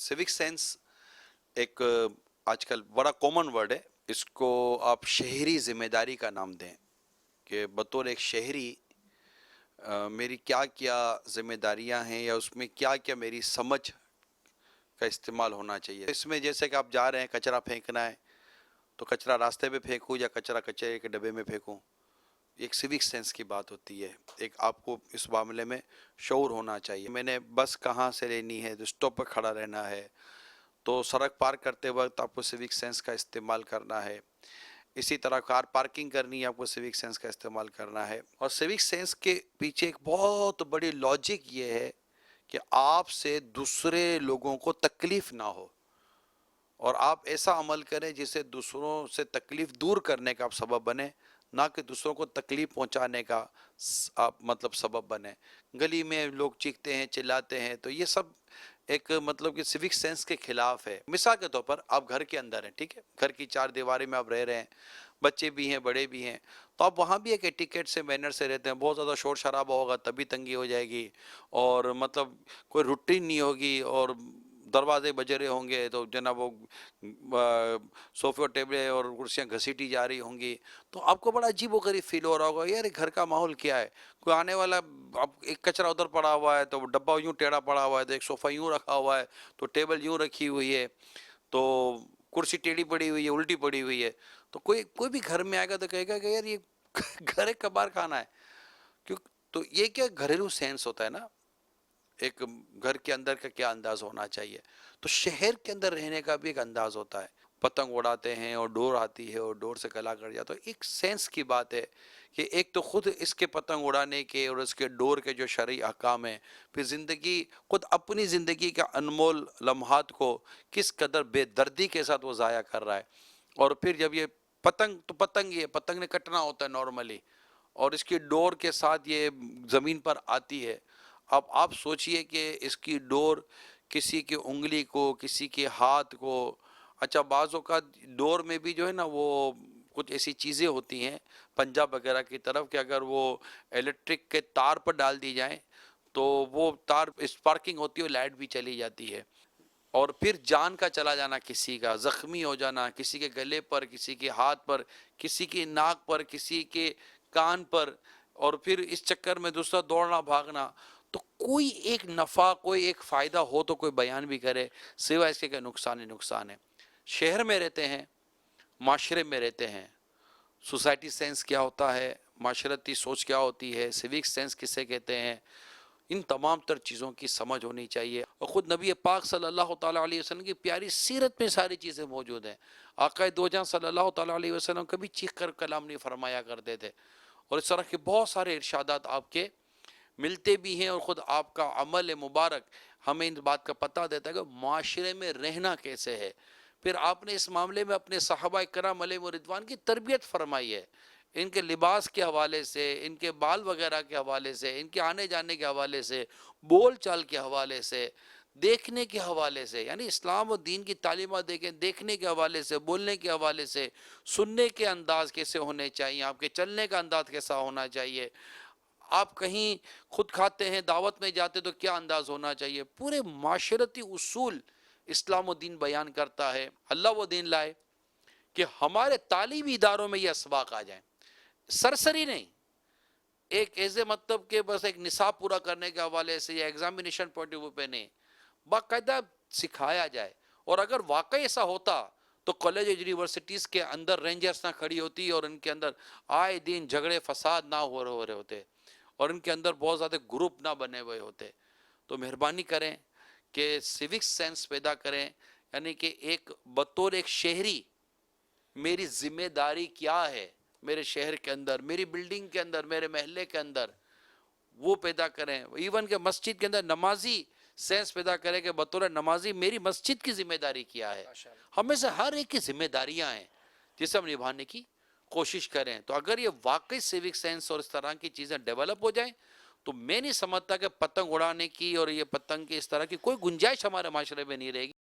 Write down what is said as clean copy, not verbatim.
Civic sense एक आजकल बड़ा कॉमन वर्ड है। इसको आप शहरी जिम्मेदारी का नाम दें कि बतौर एक शहरी मेरी क्या क्या जिम्मेदारियां हैं या उसमें क्या क्या मेरी समझ का इस्तेमाल होना चाहिए। इसमें जैसे कि आप जा रहे हैं, कचरा फेंकना है तो कचरा रास्ते पे फेंकूं या कचरा कचरे के डब्बे में फेंकूं, एक सिविक सेंस की बात होती है। एक आपको इस मामले में शऊर होना चाहिए। मैंने बस कहाँ से लेनी है, तो स्टॉप पर खड़ा रहना है, तो सड़क पार करते वक्त आपको सिविक सेंस का इस्तेमाल करना है। इसी तरह कार पार्किंग करनी है, आपको सिविक सेंस का इस्तेमाल करना है। और सिविक सेंस के पीछे एक बहुत बड़ी लॉजिक ये है कि आपसे दूसरे लोगों को तकलीफ ना हो और आप ऐसा अमल करें जिससे दूसरों से तकलीफ दूर करने का आप सबब बने, ना कि दूसरों को तकलीफ पहुंचाने का आप मतलब सबब बने। गली में लोग चीखते हैं, चिल्लाते हैं, तो ये सब एक मतलब कि सिविक सेंस के खिलाफ है। मिसाल के तौर पर आप घर के अंदर हैं, ठीक है, घर की चार दीवारी में आप रह रहे हैं, बच्चे भी हैं, बड़े भी हैं, तो आप वहाँ भी एक एटिकेट से, मैनर से रहते हैं। बहुत ज़्यादा शोर शराबा होगा तभी तंगी हो जाएगी, और मतलब कोई रूटीन नहीं होगी, और दरवाजे बज रहे होंगे तो जनाब वो सोफे और टेबलें और कुर्सियाँ घसीटी जा रही होंगी, तो आपको बड़ा अजीब व गरीब फील हो रहा होगा, यार घर का माहौल क्या है। कोई आने वाला, अब एक कचरा उधर पड़ा हुआ है तो डब्बा यूं टेढ़ा पड़ा हुआ है, तो एक सोफा यूं रखा हुआ है, तो टेबल यूं रखी हुई है, तो कुर्सी टेढ़ी पड़ी हुई है, उल्टी पड़ी हुई है, तो कोई कोई भी घर में आएगा तो कहेगा कि यार ये घर एक कबाड़ खाना है। क्यों? तो ये क्या घरेलू सेंस होता है ना, एक घर के अंदर का क्या अंदाज होना चाहिए, तो शहर के अंदर रहने का भी एक अंदाज होता है। पतंग उड़ाते हैं और डोर आती है और डोर से गला कट जाता है, तो एक सेंस की बात है कि एक तो खुद इसके पतंग उड़ाने के और इसके डोर के जो शरई अहकाम है, फिर ज़िंदगी, खुद अपनी ज़िंदगी का अनमोल लम्हात को किस कदर बेदर्दी के साथ वो ज़ाया कर रहा है। और फिर जब ये पतंग, तो पतंग, ये पतंग ने कटना होता है नॉर्मली, और इसकी डोर के साथ ये ज़मीन पर आती है। अब आप सोचिए कि इसकी डोर किसी की उंगली को, किसी के हाथ को, अच्छा बाज़ों का डोर में भी जो है ना वो कुछ ऐसी चीज़ें होती हैं पंजाब वगैरह की तरफ कि अगर वो इलेक्ट्रिक के तार पर डाल दी जाए तो वो तार स्पार्किंग होती है, लाइट भी चली जाती है। और फिर जान का चला जाना, किसी का ज़ख्मी हो जाना, किसी के गले पर, किसी के हाथ पर, किसी की नाक पर, किसी के कान पर, और फिर इस चक्कर में दूसरा दौड़ना भागना। तो कोई एक नफ़ा, कोई एक फ़ायदा हो तो कोई बयान भी करे, सिवाय इसके कि नुकसान ही नुकसान है। शहर में रहते हैं, माशरे में रहते हैं, सोसाइटी सेंस क्या होता है, माशरती सोच क्या होती है, सिविक सेंस किसे कहते हैं, इन तमाम तर चीज़ों की समझ होनी चाहिए। और ख़ुद नबी पाक सल्लल्लाहु ताला अलैहि वसल्लम की प्यारी सीरत में सारी चीज़ें मौजूद हैं। आक़ाए दो जहां सल्लल्लाहु ताला अलैहि वसल्लम कभी चीख कर कलाम नहीं फरमाया करते थे, और इस तरह के बहुत सारे इरशादात आपके मिलते भी हैं। और ख़ुद आपका अमल मुबारक हमें इन बात का पता देता है कि माशरे में रहना कैसे है। फिर आपने इस मामले में अपने सहाबा इकराम अलैहिम रिदवान की तरबियत फरमाई है, इनके लिबास के हवाले से, इनके बाल वगैरह के हवाले से, इनके आने जाने के हवाले से, बोल चाल के हवाले से, देखने के हवाले से, यानी इस्लाम और दीन की तालीमात देखें, देखने के हवाले से, बोलने के हवाले से, सुनने के अंदाज़ कैसे होने चाहिए, आपके चलने का अंदाज़ कैसा होना चाहिए, आप कहीं खुद खाते हैं, दावत में जाते तो क्या अंदाज़ होना चाहिए, पूरे माशरती उसूल इस्लाम और दीन बयान करता है। अल्लाह वो दीन लाए कि हमारे तालीमी इदारों में ये असबाक आ जाएं, सरसरी नहीं, एक ऐसे मतलब कि बस एक निसाब पूरा करने के हवाले से या एग्जामिनेशन पॉइंट ऑफ व्यू पे नहीं, बाकायदा सिखाया जाए। और अगर वाकई ऐसा होता तो कॉलेज यूनिवर्सिटीज़ के अंदर रेंजर्स ना खड़ी होती और इनके अंदर आए दिन झगड़े फसाद ना हो रहे होते, और इनके अंदर बहुत ज़्यादा ग्रुप ना बने हुए होते। तो मेहरबानी करें कि सिविक सेंस पैदा करें, यानी कि एक बतौर एक शहरी मेरी जिम्मेदारी क्या है, मेरे शहर के अंदर, मेरी बिल्डिंग के अंदर, मेरे महल्ले के अंदर, वो पैदा करें। इवन के मस्जिद के अंदर नमाजी सेंस पैदा करें कि बतौर नमाजी मेरी मस्जिद की जिम्मेदारी क्या है। हमें से हर एक की जिम्मेदारियां हैं जिसे हम निभाने की कोशिश करें। तो अगर ये वाकई सिविक सेंस और इस तरह की चीज़ें डेवलप हो जाएं तो मैं नहीं समझता कि पतंग उड़ाने की और ये पतंग की इस तरह की कोई गुंजाइश हमारे माशरे में नहीं रहेगी।